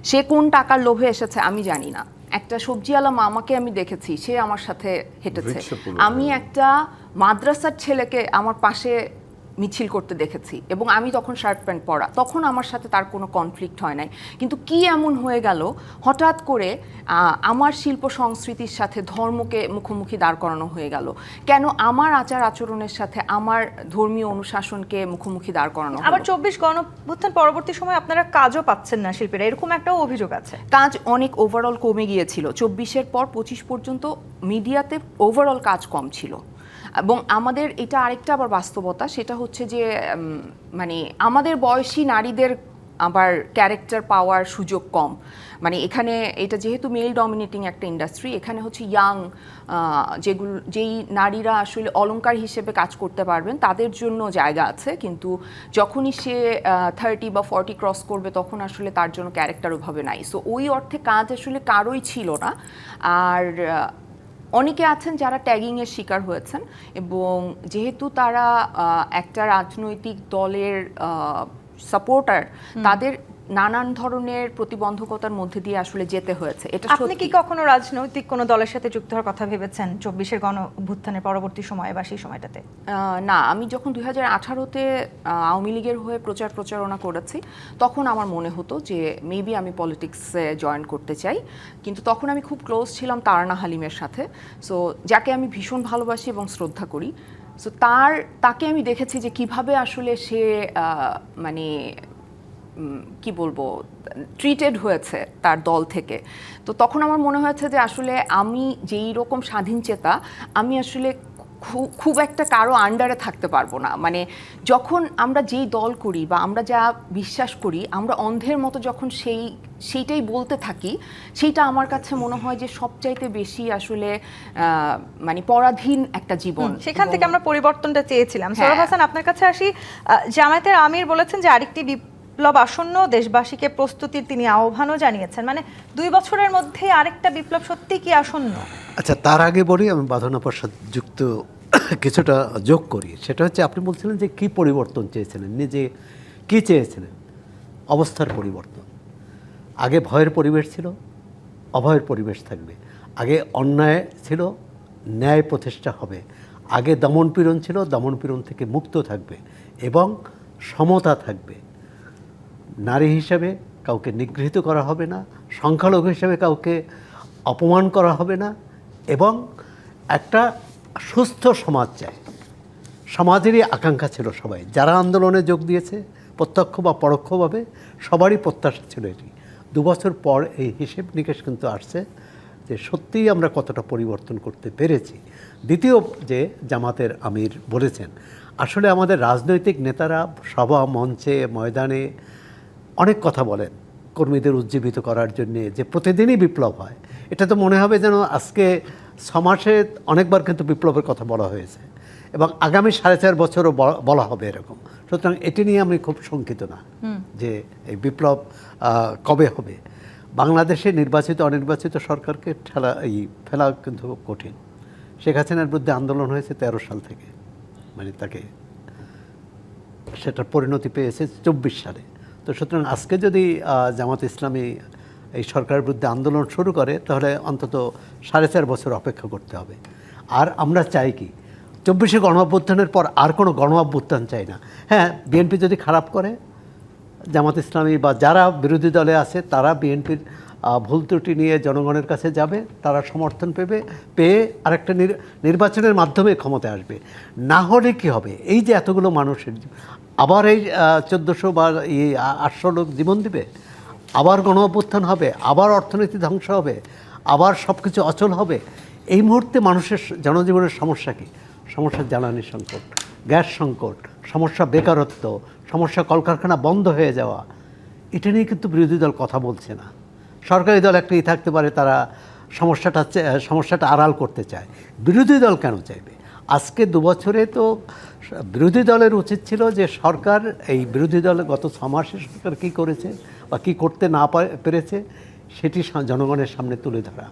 সে কোন টাকার লোভে এসেছে আমি জানি না। একটা সবজিওয়ালা মামাকে আমি দেখেছি, সে আমার সাথে হেঁটেছে। আমি একটা মাদ্রাসার ছেলেকে আমার পাশে মিছিল করতে দেখেছি, এবং আমি তখন শার্ট প্যান্ট পরা, তখন আমার সাথে তার কোনো কনফ্লিক্ট হয় নাই। কিন্তু কি এমন হয়ে গেল হঠাৎ করে আমার শিল্প সংস্কৃতির সাথে ধর্মকে মুখোমুখি দাঁড় করানো হয়ে গেল? কেন আমার আচার আচরণের সাথে আমার ধর্মীয় অনুশাসনকে মুখোমুখি দাঁড় করানো হলো? আবার 24 গণঅভ্যুত্থান পরবর্তী সময় আপনারা কাজও পাচ্ছেন না শিল্পীরা, এরকম একটাও অভিযোগ আছে। কাজ অনেক ওভারঅল কমে গিয়েছিল। 24-এর পর 25 পর্যন্ত মিডিয়াতে ওভারঅল কাজ কম ছিল। এবং আমাদের এটা আরেকটা আবার বাস্তবতা, সেটা হচ্ছে যে মানে আমাদের বয়সী নারীদের আবার ক্যারেক্টার পাওয়ার সুযোগ কম। মানে এখানে এটা যেহেতু মেল ডমিনেটিং একটা ইন্ডাস্ট্রি, এখানে হচ্ছে যেই নারীরা আসলে অলংকার হিসেবে কাজ করতে পারবেন তাদের জন্য জায়গা আছে, কিন্তু যখনই সে 30 বা 40 ক্রস করবে তখন আসলে তার জন্য ক্যারেক্টার ওভাবে নাই। সো ওই অর্থে কাজ আসলে কারোই ছিল না। আর অনেকে আছেন যারা ট্যাগিংয়ের শিকার হয়েছেন, এবং যেহেতু তারা একটা রাজনৈতিক দলের সাপোর্টার, তাদের নানান ধরনের প্রতিবন্ধকতার মধ্যে দিয়ে আসলে যেতে হয়েছে। এটা আপনি কি কখনো রাজনৈতিক কোনো দলের সাথে যুক্ত হওয়ার কথা ভেবেছেন 24-এর গণঅভ্যুত্থানের পরবর্তী সময়ে বা সেই সময়টাতে? না, আমি যখন 2018-তে আওয়ামী লীগের হয়ে প্রচারণা করেছি তখন আমার মনে হতো যে মেবি আমি পলিটিক্সে জয়েন করতে চাই, কিন্তু তখন আমি খুব ক্লোজ ছিলাম তারানা হালিমের সাথে, সো যাকে আমি ভীষণ ভালোবাসি এবং শ্রদ্ধা করি। সো তাকে আমি দেখেছি যে কিভাবে আসলে সে মানে কি বলবো ট্রিটেড হয়েছে তার দল থেকে। তো তখন আমার মনে হয়েছে যে আসলে আমি যেই রকম স্বাধীনচেতা, আমি আসলে খুব একটা কারো আন্ডারে থাকতে পারবো না। মানে যখন আমরা যেই দল করি বা আমরা যা বিশ্বাস করি, আমরা অন্ধের মতো যখন সেইটাই বলতে থাকি, সেইটা আমার কাছে মনে হয় যে সবচাইতে বেশি আসলে মানে পরাধীন একটা জীবন। সেখান থেকে আমরা পরিবর্তনটা চেয়েছিলাম। সৌরভ হাসান, আপনার কাছে আসি। জামায়াতের আমির বলেছেন যে আরেকটি বিপ্লব আসন্ন, দেশবাসীকে প্রস্তুতির তিনি আহ্বানও জানিয়েছেন। মানে 2 বছরের মধ্যে আরেকটা বিপ্লব সত্যি কি আসন্ন? আচ্ছা, তার আগে বলি, আমি বাঁধনাপার সাথে যুক্ত কিছুটা যোগ করি। সেটা হচ্ছে, আপনি বলছিলেন যে কী পরিবর্তন চেয়েছিলেন, নিজে কী চেয়েছিলেন? অবস্থার পরিবর্তন। আগে ভয়ের পরিবেশ ছিল, অভয়ের পরিবেশ থাকবে। আগে অন্যায় ছিল, ন্যায় প্রতিষ্ঠা হবে। আগে দমনপীড়ন ছিল, দমনপীড়ন থেকে মুক্ত থাকবে এবং সমতা থাকবে। নারী হিসেবে কাউকে নিগৃহীত করা হবে না, সংখ্যালঘু হিসেবে কাউকে অপমান করা হবে না, এবং একটা সুস্থ সমাজ চাই। সমাজেরই আকাঙ্ক্ষা ছিল সবাই যারা আন্দোলনে যোগ দিয়েছে, প্রত্যক্ষ বা পরোক্ষভাবে সবারই প্রত্যাশা ছিল এটি। 2 বছর পর এই হিসেব নিকেশ কিন্তু আসছে যে সত্যিই আমরা কতটা পরিবর্তন করতে পেরেছি। দ্বিতীয় যে জামাতের আমির বলেছেন, আসলে আমাদের রাজনৈতিক নেতারা সভা মঞ্চে ময়দানে অনেক কথা বলেন কর্মীদের উজ্জীবিত করার জন্যে, যে প্রতিদিনই বিপ্লব হয়। এটা তো মনে হবে যেন আজকে 6 মাসে অনেকবার কিন্তু বিপ্লবের কথা বলা হয়েছে, এবং আগামী 4.5 বছরও বলা হবে এরকম। সুতরাং এটি নিয়ে আমি খুব শঙ্কিত না যে এই বিপ্লব কবে হবে। বাংলাদেশে নির্বাচিত অনির্বাচিত সরকারকে ফেলা কিন্তু কঠিন। শেখ হাসিনার বিরুদ্ধে আন্দোলন হয়েছে 13 সাল থেকে, মানে তাকে সেটার পরিণতি পেয়েছে 24 সালে। তো সুতরাং আজকে যদি জামাত ইসলামী এই সরকারের বিরুদ্ধে আন্দোলন শুরু করে, তাহলে অন্তত 4.5 বছর অপেক্ষা করতে হবে। আর আমরা চাই কি, 24-এ গণঅভ্যুত্থানের পর আর কোনো গণঅভ্যুত্থান চাই না। হ্যাঁ, বিএনপি যদি খারাপ করে, জামাত ইসলামী বা যারা বিরোধী দলে আছে তারা বিএনপির ভুল ত্রুটি নিয়ে জনগণের কাছে যাবে, তারা সমর্থন পেয়ে আরেকটা নির্বাচনের মাধ্যমে ক্ষমতায় আসবে। না হলে কি হবে, এই যে এতগুলো মানুষের আবার এই 1400 বা 800 লোক জীবন দিবে, আবার গণঅভ্যুত্থান হবে, আবার অর্থনীতি ধ্বংস হবে, আবার সব কিছু অচল হবে। এই মুহূর্তে মানুষের জনজীবনের সমস্যা কি? সমস্যা জ্বালানি সংকট, গ্যাস সংকট, সমস্যা বেকারত্ব, সমস্যা কলকারখানা বন্ধ হয়ে যাওয়া। এটা নিয়ে কিন্তু বিরোধী দল কথা বলছে না। সরকারি দল একটাই থাকতে পারে, তারা সমস্যাটা আড়াল করতে চায়। বিরোধী দল কেন চাইবে? আজকে 2 বছরে তো বিরোধী দলের উচিত ছিল যে সরকার, এই বিরোধী দল গত 6 মাসে সরকার কী করেছে বা কী করতে না পেরেছে সেটি জনগণের সামনে তুলে ধরা,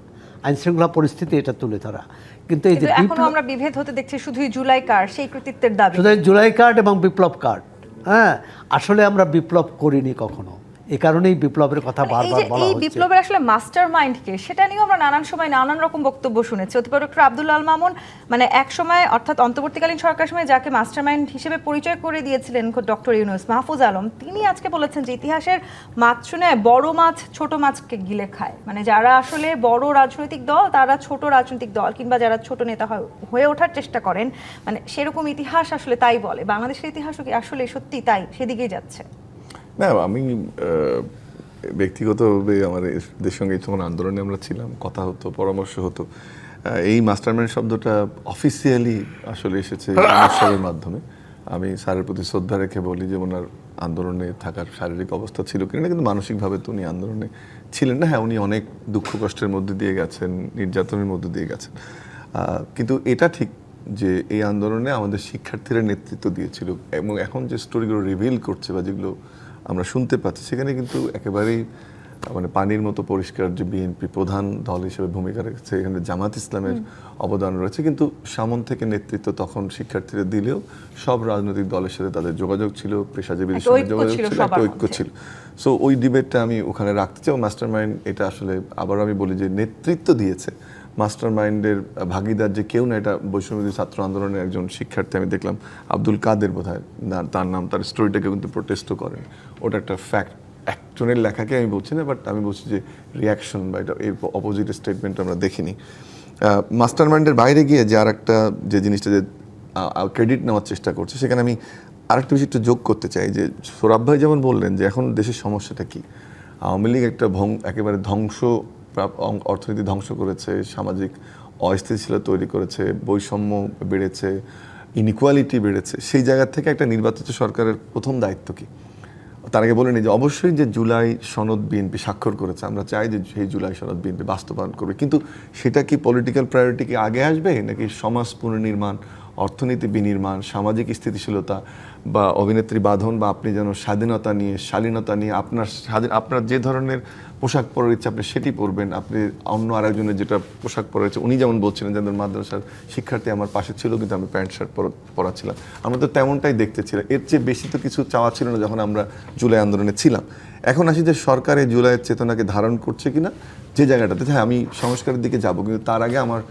আইনশৃঙ্খলা পরিস্থিতি এটা তুলে ধরা। কিন্তু এই যে এখনো আমরা বিভেদ হতে দেখছি শুধুই জুলাই কার্ড, সেই কৃতিত্বের দাবি। শুধু জুলাই কার্ড এবং বিপ্লব কার্ড, হ্যাঁ, আসলে আমরা বিপ্লব করিনি কখনো, এই কারণেই বিপ্লবের কথা বারবার বলা এই হচ্ছে। বিপ্লবের আসলে মাস্টার মাইন্ড কে, সেটা নিয়েও আমরা নানান সময় নানান রকম বক্তব্য শুনেছি। অধিপতি ডক্টর আব্দুল আল মামুন এক সময়, অর্থাৎ অন্তর্বর্তীকালীন সরকার সময় যাকে মাস্টার মাইন্ড হিসেবে পরিচয় করে দিয়েছিলেন ডক্টর ইউনূস, মাহফুজ আলম, তিনি আজকে বলেছেন যে ইতিহাসের মাছ শুনে বড় মাছ ছোট মাছকে গিলে খায়। যারা আসলে বড় রাজনৈতিক দল তারা ছোট রাজনৈতিক দল কিংবা যারা ছোট নেতা হয়ে ওঠার চেষ্টা করেন, সেরকম ইতিহাস আসলে তাই বলে। বাংলাদেশের ইতিহাসও কি আসলে সত্যি তাই সেদিকেই যাচ্ছে? না, আমি ব্যক্তিগতভাবে আমার এদের সঙ্গে যখন আন্দোলনে আমরা ছিলাম, কথা হতো, পরামর্শ হতো, এই মাস্টারমাইন্ড শব্দটা অফিসিয়ালি আসলে এসেছে স্যারের মাধ্যমে। আমি স্যারের প্রতি শ্রদ্ধা রেখে বলি যে ওনার আন্দোলনে থাকার শারীরিক অবস্থা ছিল কিনা, কিন্তু মানসিকভাবে তো উনি আন্দোলনে ছিলেন না। হ্যাঁ, উনি অনেক দুঃখ কষ্টের মধ্যে দিয়ে গেছেন, নির্যাতনের মধ্যে দিয়ে গেছেন, কিন্তু এটা ঠিক যে এই আন্দোলনে আমাদের শিক্ষার্থীরা নেতৃত্ব দিয়েছিল। এবং এখন যে স্টোরিগুলো রিভিল করছে বা যেগুলো আমরা শুনতে পাচ্ছি, সেখানে কিন্তু একেবারেই পানির মতো পরিষ্কার যে বিএনপি প্রধান দল হিসেবে ভূমিকা রেখেছে, এখানে জামাত ইসলামের অবদান রয়েছে। কিন্তু সামন থেকে নেতৃত্ব তখন শিক্ষার্থীরা দিলেও সব রাজনৈতিক দলের সাথে তাদের যোগাযোগ ছিল, পেশাজীবীদের সঙ্গে যোগাযোগ ছিল, একটা ঐক্য ছিল। সো ওই ডিবেটটা আমি ওখানে রাখতে চাই। মাস্টার মাইন্ড এটা আসলে আবার আমি বলি যে নেতৃত্ব দিয়েছে, মাস্টার মাইন্ডের ভাগিদার যে কেউ না, এটা বৈষম্যবিরোধী ছাত্র আন্দোলনের একজন শিক্ষার্থী আমি দেখলাম, আব্দুল কাদের বোধহয় তার নাম, তার স্টোরিটাকে কিন্তু প্রোটেস্টও করেন। ওটা একটা ফ্যাক্ট, একজনের লেখাকে আমি বলছি না, বাট আমি বলছি যে রিয়াকশন বা এটা এর অপোজিট স্টেটমেন্ট আমরা দেখিনি। মাস্টার মাইন্ডের বাইরে গিয়ে যে আর একটা যে জিনিসটা যে ক্রেডিট নেওয়ার চেষ্টা করছে, সেখানে আমি আরেকটা বিষয় একটু যোগ করতে চাই যে সৌরভ ভাই যেমন বললেন যে এখন দেশের সমস্যাটা কি, আওয়ামী লীগ একটা একেবারে অর্থনীতি ধ্বংস করেছে, সামাজিক অস্থিতিশীলতা তৈরি করেছে, বৈষম্য বেড়েছে, ইনইকুয়ালিটি বেড়েছে। সেই জায়গা থেকে একটা নির্বাচিত সরকারের প্রথম দায়িত্ব কি? তার আগে বলে নিই যে অবশ্যই যে জুলাই সনদ বিএনপি স্বাক্ষর করেছে, আমরা চাই যে সেই জুলাই সনদ বিএনপি বাস্তবায়ন করবে, কিন্তু সেটা কি পলিটিক্যাল প্রায়োরিটি কি আগে আসবে, নাকি সমাজ পুনর্নির্মাণ, অর্থনীতি বিনির্মাণ, সামাজিক স্থিতিশীলতা বা অভিনেত্রী বাঁধন বা আপনি যেন স্বাধীনতা নিয়ে, শালীনতা নিয়ে আপনার যে ধরনের পোশাক পরার ইচ্ছা আপনি সেটি পরবেন, আপনি অন্য আরেকজনের যেটা পোশাক পরা ইচ্ছে, উনি যেমন বলছিলেন যে মাদ্রাসার শিক্ষার্থী আমার পাশে ছিল কিন্তু আমি প্যান্ট শার্ট পরাচ্ছিলাম, আমরা তো তেমনটাই দেখতে ছিলাম। এর চেয়ে বেশি তো কিছু চাওয়া ছিল না যখন আমরা জুলাই আন্দোলনে ছিলাম। এখন আসি যে সরকার এই জুলাইয়ের চেতনাকে ধারণ করছে কিনা, যে জায়গাটাতে হ্যাঁ আমি সংস্কারের দিকে যাব, কিন্তু তার আগে আমার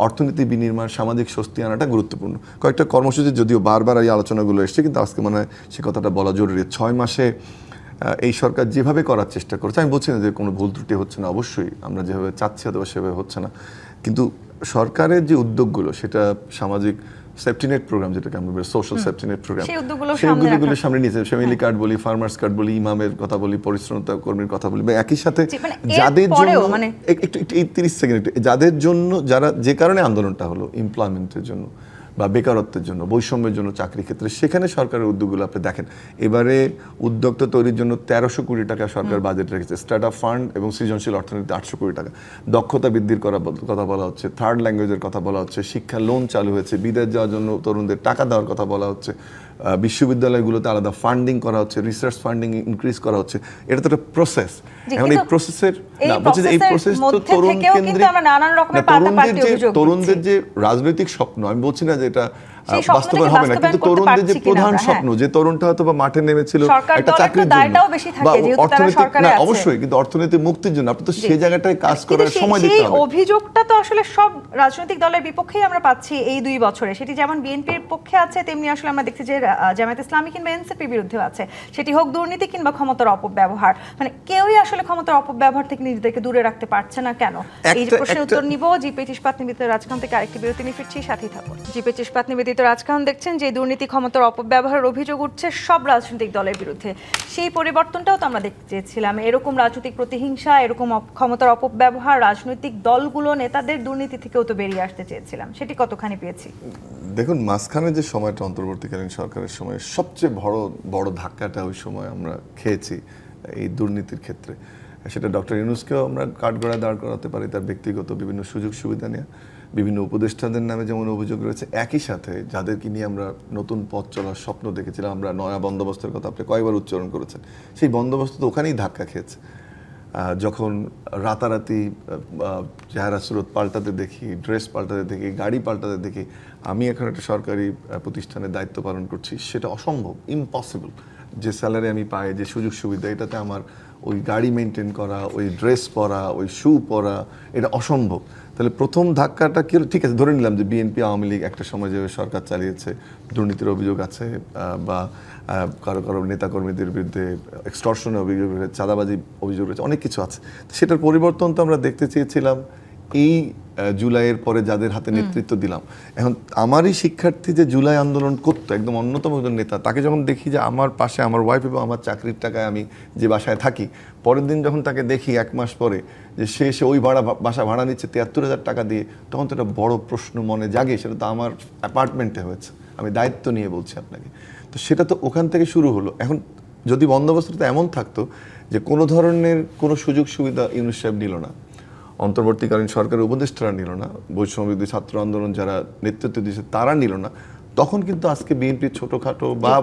অর্থনীতি বিনির্মাণ, সামাজিক স্বস্তি আনাটা গুরুত্বপূর্ণ। কয়েকটা কর্মসূচি যদিও বারবার এই আলোচনাগুলো এসছে, কিন্তু আজকে মনে হয় সে কথাটা বলা জরুরি। 6 মাসে এই সরকার যেভাবে করার চেষ্টা করছে, আমি বলছি না যে কোনো ভুল ত্রুটি হচ্ছে না, অবশ্যই আমরা যেভাবে চাচ্ছি অথবা সেভাবে হচ্ছে না, কিন্তু সরকারের যে উদ্যোগগুলো, সেটা সামাজিক সেফটিনেট প্রোগ্রাম, যেটাকে আমরা সোশ্যাল সেফটিনেট প্রোগ্রাম, সেইগুলো সামনে নিয়েছে। ফ্যামিলি কার্ড বলি, ফার্মার্স কার্ড বলি, ইমামের কথা বলি, পরিচ্ছন্নতা কর্মীর কথা বলি, একই সাথে যাদের জন্য একটু 30 সেকেন্ড, যাদের জন্য যারা যে কারণে আন্দোলনটা হলো, এমপ্লয়মেন্টের জন্য বা বেকারত্বের জন্য, বৈষম্যের জন্য, চাকরি ক্ষেত্রে, সেখানে সরকারের উদ্যোগগুলো আপনি দেখেন। এবারে উদ্যোক্তা তৈরির জন্য 1300 কোটি টাকা সরকার বাজেট রেখেছে, স্টার্ট আপ ফান্ড এবং সৃজনশীল অর্থনীতি 800 কোটি টাকা, দক্ষতা বৃদ্ধির কথা বলা হচ্ছে, থার্ড ল্যাঙ্গুয়েজের কথা বলা হচ্ছে, শিক্ষা লোন চালু হয়েছে, বিদেশ যাওয়ার জন্য তরুণদের টাকা দেওয়ার কথা বলা হচ্ছে, বিশ্ববিদ্যালয়গুলোতে আলাদা ফান্ডিং করা হচ্ছে, রিসার্চ ফান্ডিং ইনক্রিজ করা হচ্ছে। এটা তো একটা প্রসেস। এখন এই প্রসেসের এই প্রসেস তো তরুণ কেন্দ্রিক, তরুণদের যে রাজনৈতিক স্বপ্ন, আমি বলছি না যে এটা বাস্তবায়ন হবে না, কিন্তু তরুণদের যে প্রধান স্বপ্ন, যে তরুণটা হয়তো বা মাঠে নেমেছিল একটা চাকরির জন্য বা অর্থনৈতিক, না অবশ্যই, কিন্তু অর্থনৈতিক মুক্তির জন্য আপনি তো সেই জায়গাটায় কাজ করার সময় দিতে হবে। অভিযোগটা তো আসলে সব রাজনৈতিক দলের বিপক্ষেই আমরা পাচ্ছি এই 2 বছরে, সেটি যেমন বিএনপির পক্ষে আছে, তেমনি আসলে আমরা দেখছি যে জামায়াত ইসলামী কিংবা এনসিপির বিরুদ্ধেও আছে, সেটি হোক দুর্নীতি কিংবা ক্ষমতার অপব্যবহার। কেউই আসলে ক্ষমতার অপব্যবহার থেকে নিজেদেরকে দূরে রাখতে পারছে না কেন? এই প্রশ্নের উত্তর নিব জিপিএইচ ইস্পাত নিবেদিত রাজখান থেকে। আরেকটি বিরতি নিয়ে ফিরছি, সাথেই থাকুন। জিপিএইচ ইস্পাত নিবেদিত রাজখান দেখছেন যে দুর্নীতি, ক্ষমতার অপব্যবহারের অভিযোগ উঠছে সব রাজনৈতিক দলের বিরুদ্ধে। সেই পরিবর্তনটাও তো আমরা দেখতে চেয়েছিলাম। এরকম রাজনৈতিক প্রতিহিংসা, এরকম ক্ষমতার অপব্যবহার, রাজনৈতিক দলগুলো নেতাদের দুর্নীতি থেকেও তো বেরিয়ে আসতে চেয়েছিলাম, সেটি কতখানি পেয়েছি? দেখুন, মাঝখানে যে সময়টা অন্তর্বর্তীকালীন সরকারের সময় সবচেয়ে বড় ধাক্কাটা ওই সময় আমরা খেয়েছি এই দুর্নীতির ক্ষেত্রে। সেটা ডক্টর ইউনূসকেও আমরা কাঠগড়ায় দাঁড় করাতে পারি, তার ব্যক্তিগত বিভিন্ন সুযোগ সুবিধা নিয়ে, বিভিন্ন উপদেষ্টাদের নামে যেমন অভিযোগ রয়েছে, একই সাথে যাদেরকে নিয়ে আমরা নতুন পথ চলার স্বপ্ন দেখেছিলাম, আমরা নয়া বন্দোবস্তের কথা আপনি কয়েকবার উচ্চারণ করেছেন, সেই বন্দোবস্ত তো ওখানেই ধাক্কা খেয়েছে। যখন রাতারাতি চেহারা সুরত পাল্টাতে দেখি, ড্রেস পাল্টাতে দেখি, গাড়ি পাল্টাতে দেখি, আমি এখন একটা সরকারি প্রতিষ্ঠানের দায়িত্ব পালন করছি, সেটা অসম্ভব, ইম্পসিবল। যে স্যালারি আমি পাই, যে সুযোগ সুবিধা, এটাতে আমার ওই গাড়ি মেনটেন করা, ওই ড্রেস পরা, ওই শু পরা, এটা অসম্ভব। তাহলে প্রথম ধাক্কাটা কি হলো? ঠিক আছে, ধরে নিলাম যে বিএনপি আওয়ামী লীগ একটা সময় যে সরকার চালিয়েছে, দুর্নীতির অভিযোগ আছে, বা কারো কারো নেতাকর্মীদের বিরুদ্ধে এক্সটর্শনের অভিযোগ রয়েছে, চাঁদাবাজি অভিযোগ রয়েছে, অনেক কিছু আছে। সেটার পরিবর্তন তো আমরা দেখতে চেয়েছিলাম এই জুলাইয়ের পরে যাদের হাতে নেতৃত্ব দিলাম। এখন আমারই শিক্ষার্থী যে জুলাই আন্দোলন করতো, একদম অন্যতম একজন নেতা, তাকে যখন দেখি যে আমার পাশে আমার ওয়াইফ এবং আমার চাকরির টাকায় আমি যে বাসায় থাকি, পরের দিন যখন তাকে দেখি 1 মাস পরে যে সে ওই বাসা ভাড়া নিচ্ছে 73,000 টাকা দিয়ে, তখন তো একটা বড় প্রশ্ন মনে জাগে। সেটা তো আমার অ্যাপার্টমেন্টে হয়েছে, আমি দায়িত্ব নিয়ে বলছি আপনাকে। তো সেটা তো ওখান থেকে শুরু হলো। এখন যদি বন্দোবস্তটা এমন থাকতো যে কোনো ধরনের কোনো সুযোগ সুবিধা ইউনূস সাহেব নিল না, অন্তর্বর্তীকালীন সরকারের উপদেষ্টারা নিল না, বৈষম্যবিরোধী ছাত্র আন্দোলন যারা নেতৃত্ব দিয়েছে তারা নিল না, তখন কিন্তু আজকে বিএনপির ছোটখাটো বা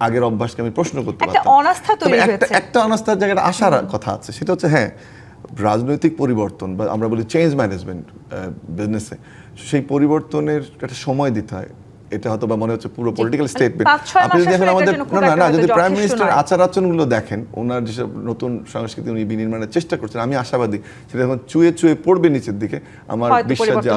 আগের অভ্যাসকে আমি প্রশ্ন করতে একটা পারতাম। অনাস্থা তৈরি হয়েছে। একটা অনাস্থার জায়গাটা আসার কথা আছে, সেটা হচ্ছে হ্যাঁ, রাজনৈতিক পরিবর্তন বা আমরা বলি চেঞ্জ ম্যানেজমেন্ট বিজনেসে, সেই পরিবর্তনের একটা সময় দিতে হয়। এটা হয়তো বা মনে হচ্ছে পুরো পলিটিক্যাল স্টেটমেন্ট। আপনি যদি এখন আমাদের না যদি প্রাইম মিনিস্টার আচার আচরণগুলো দেখেন, ওনার যেসব নতুন সংস্কৃতি উনি বিনির্মাণের চেষ্টা করছেন, আমি আশাবাদী সেটা এখন চুয়ে চুয়ে পড়বে নিচের দিকে। আমার বিশ্বাস যে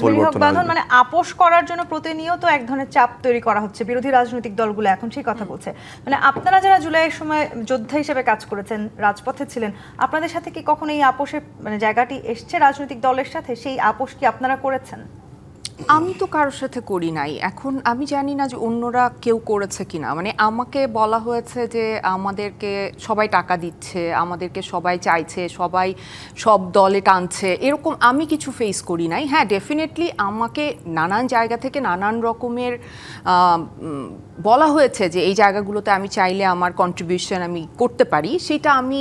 পরিবর্তন আসবে। মানে আপোষ করার জন্য প্রতিনিয়ত এক ধরনের চাপ তৈরি করা হচ্ছে বিরোধী রাজনৈতিক দলগুলো, এখন সেই কথা বলছে। মানে আপনারা যারা জুলাইয়ের সময় যোদ্ধা হিসেবে কাজ করেছেন, রাজপথে ছিলেন, আপনাদের সাথে কি কখনো এই আপোষের মানে জায়গাটি এসছে রাজনৈতিক দলের সাথে? সেই আপোষ কি আপনারা করেছেন? আমি তো কারোর সাথে করি নাই। এখন আমি জানি না যে অন্যরা কেউ করেছে কিনা। মানে আমাকে বলা হয়েছে যে আমাদেরকে সবাই টাকা দিচ্ছে, আমাদেরকে সবাই চাইছে, সবাই সব দলে টানছে, এরকম আমি কিছু ফেস করি নাই। হ্যাঁ, ডেফিনেটলি আমাকে নানান জায়গা থেকে নানান রকমের বলা হয়েছে যে এই জায়গাগুলোতে আমি চাইলে আমার কন্ট্রিবিউশন আমি করতে পারি। সেটা আমি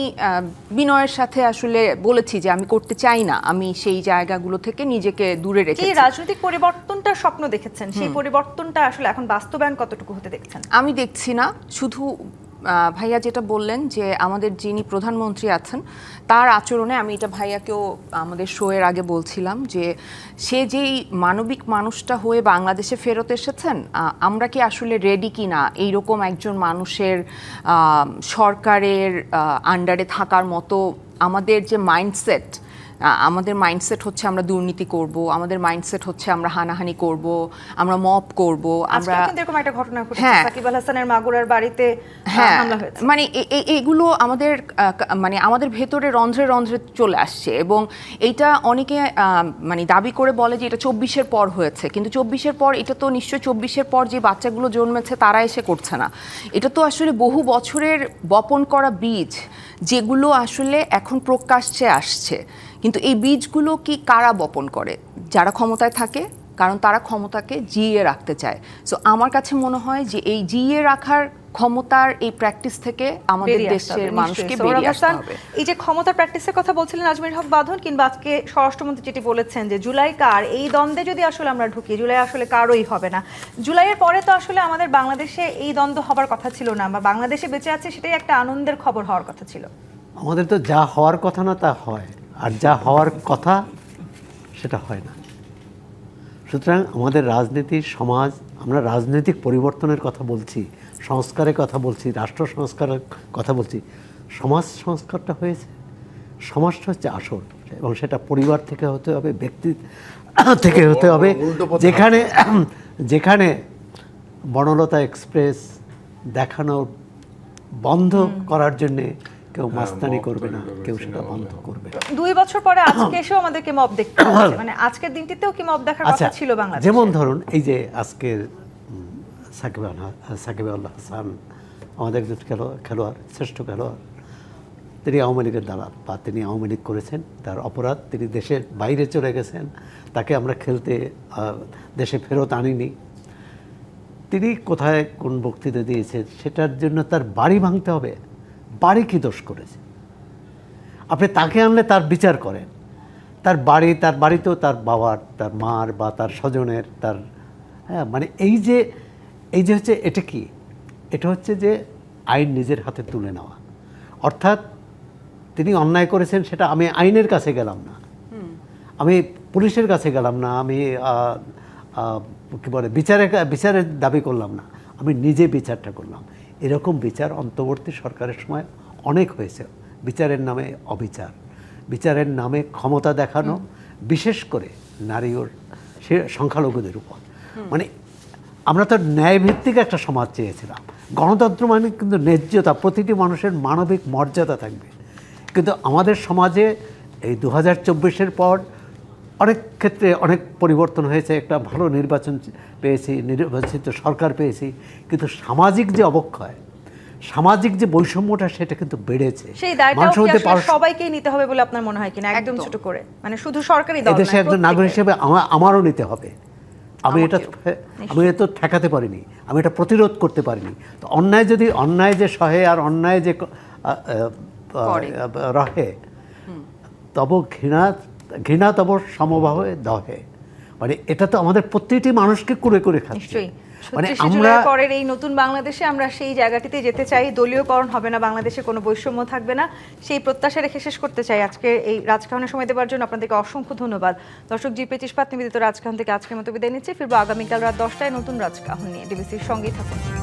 বিনয়ের সাথে আসলে বলেছি যে আমি করতে চাই না, আমি সেই জায়গাগুলো থেকে নিজেকে দূরে রেখেছি। এই রাজনৈতিক পরিবর্তনটা স্বপ্ন দেখেছেন, সেই পরিবর্তনটা আসলে এখন বাস্তবায়ন কতটুকু হতে দেখছেন? আমি দেখছি না। শুধু ভাইয়া যেটা বললেন যে আমাদের যিনি প্রধানমন্ত্রী আছেন তার আচরণে, আমি এটা ভাইয়াকেও আমাদের শোয়ের আগে বলছিলাম যে সে যেই মানবিক মানুষটা হয়ে বাংলাদেশে ফেরত এসেছেন, আমরা কি আসলে রেডি কি না এইরকম একজন মানুষের সরকারের আন্ডারে থাকার মতো? আমাদের যে মাইন্ডসেট, আমাদের মাইন্ডসেট হচ্ছে আমরা দুর্নীতি করব, আমাদের মাইন্ডসেট হচ্ছে আমরা হানাহানি করব, আমরা মব করব। আমরা এরকম একটা ঘটনা ঘটেছে, সাকিব আল হাসানের মাগুরার বাড়িতে হামলা হয়েছে। মানে এগুলো আমাদের মানে আমাদের ভেতরে রন্ধ্রে রন্ধ্রে চলে আসছে, এবং এইটা অনেকে মানে দাবি করে বলে যে এটা 24-এর পর হয়েছে, কিন্তু 24-এর পর এটা তো নিশ্চয়ই 24-এর পর যে বাচ্চাগুলো জন্মেছে তারা এসে করছে না। এটা তো আসলে বহু বছরের বপন করা বীজ, যেগুলো আসলে এখন প্রকাশ্যে আসছে। কিন্তু এই বীজগুলো কি কারা বপন করে? যারা ক্ষমতায় থাকে, কারণ তারা ক্ষমতাকে জিইয়ে রাখতে চায়। সো আমার কাছে মনে হয় যে এই জিইয়ে রাখার ক্ষমতার এই প্র্যাকটিস থেকে আমাদের দেশের মানুষকে বেরিয়ে আসতে হবে। এই যে ক্ষমতার প্র্যাকটিসের কথা বলছিলেন আজমির হক বাঁধন, কিংবা আজকে স্বরাষ্ট্রমন্ত্রী যেটি বলেছেন যে জুলাই কার, এই দ্বন্দ্বে যদি আসলে আমরা ঢুকি, জুলাই আসলে কারোই হবে না। জুলাইয়ের পরে তো আসলে আমাদের বাংলাদেশে এই দ্বন্দ্ব হবার কথা ছিল না, বা বাংলাদেশে বেঁচে আছে সেটাই একটা আনন্দের খবর হওয়ার কথা ছিল। আমাদের তো যা হওয়ার কথা না তা হয়, আর যা হওয়ার কথা সেটা হয় না। সুতরাং আমাদের রাজনীতির সমাজ, আমরা রাজনৈতিক পরিবর্তনের কথা বলছি, সংস্কারের কথা বলছি, রাষ্ট্র সংস্কারের কথা বলছি, সমাজ সংস্কারটা হয়েছে। সমাজটা হচ্ছে আসল, এবং সেটা পরিবার থেকে হতে হবে, ব্যক্তি থেকে হতে হবে। যেখানে যেখানে বনলতা এক্সপ্রেস দেখানো বন্ধ করার জন্যে কেউ মাস্তানি করবে না, কেউ সেটা বন্ধ করবে না। 2 বছর পরে আজকে এসেও আমাদেরকে মব দেখতে হচ্ছে, মানে আজকের দিনটিতেও কি মব দেখার কথা ছিল বাংলাদেশে? যেমন ধরুন এই যে আজকের সাকিব আল হাসান, আমাদের একজন খেলোয়াড়, শ্রেষ্ঠ খেলোয়াড়, তিনি আওয়ামী লীগের দালাল, বা তিনি আওয়ামী লীগ করেছেন, তার অপরাধ, তিনি দেশের বাইরে চলে গেছেন, তাকে আমরা খেলতে দেশে ফেরত আনিনি। তিনি কোথায় কোন বক্তৃতা দিয়েছেন সেটার জন্য তার বাড়ি ভাঙতে হবে? বাড়ি কি দোষ করেছে? আপনি তাকে আনলে তার বিচার করেন, তার বাড়িতেও তার বাবার, তার মার বা তার স্বজনের, তার মানে এই যে হচ্ছে এটা কি, এটা হচ্ছে যে আইন নিজের হাতে তুলে নেওয়া। অর্থাৎ তিনি অন্যায় করেছেন, সেটা আমি আইনের কাছে গেলাম না, আমি পুলিশের কাছে গেলাম না, আমি কী বলে বিচারের দাবি করলাম না, আমি নিজে বিচারটা করলাম। এরকম বিচার অন্তর্বর্তী সরকারের সময় অনেক হয়েছে। বিচারের নামে অবিচার, বিচারের নামে ক্ষমতা দেখানো, বিশেষ করে নারী ও সে সংখ্যালঘুদের উপর। মানে আমরা তো ন্যায়ভিত্তিক একটা সমাজ চেয়েছিলাম। গণতন্ত্র মানে কিন্তু ন্যায্যতা, প্রতিটি মানুষের মানবিক মর্যাদা থাকবে। কিন্তু আমাদের সমাজে এই 2024-এর পর অনেক ক্ষেত্রে অনেক পরিবর্তন হয়েছে, একটা ভালো নির্বাচন পেয়েছি, নির্বাচিত সরকার পেয়েছি, কিন্তু সামাজিক যে অবক্ষয়, সামাজিক যে বৈষম্যটা, সেটা কিন্তু বেড়েছে। সেই দায়টাও কি আসলে সবাইকেই নিতে হবে বলে আপনার মনে হয় কিনা? একদম ছোট করে, মানে শুধু সরকারি দল না, এদেশে একজন নাগরিক হিসেবে আমারও নিতে হবে। আমি এটা ঠেকাতে পারিনি, আমি এটা প্রতিরোধ করতে পারিনি। তো অন্যায় যে সহে আর অন্যায় যে রহে, তব ঘৃণা তব সমভাবে দহে। মানে এটা তো আমাদের প্রতিটি মানুষকে কুরে করে খাচ্ছে। নিশ্চয়ই মানে 36 আমরা জুলাই পরের এই নতুন বাংলাদেশে আমরা সেই জায়গাটিতে যেতে চাই। দলীয়করণ হবে না, বাংলাদেশে কোনো বৈষম্য থাকবে না, সেই প্রত্যাশা রেখে শেষ করতে চাই। আজকে এই রাজকাহনে সময় দেওয়ার জন্য আপনাদেরকে অসংখ্য ধন্যবাদ। দর্শক, জি25 ইস্পাত নিবেদিত রাজকাহন থেকে আজকের মতো বিদায় নিচ্ছি। ফিরবো আগামীকাল রাত 10টায় নতুন রাজকাহন নিয়ে। ডিবিসির সঙ্গেই থাকুন।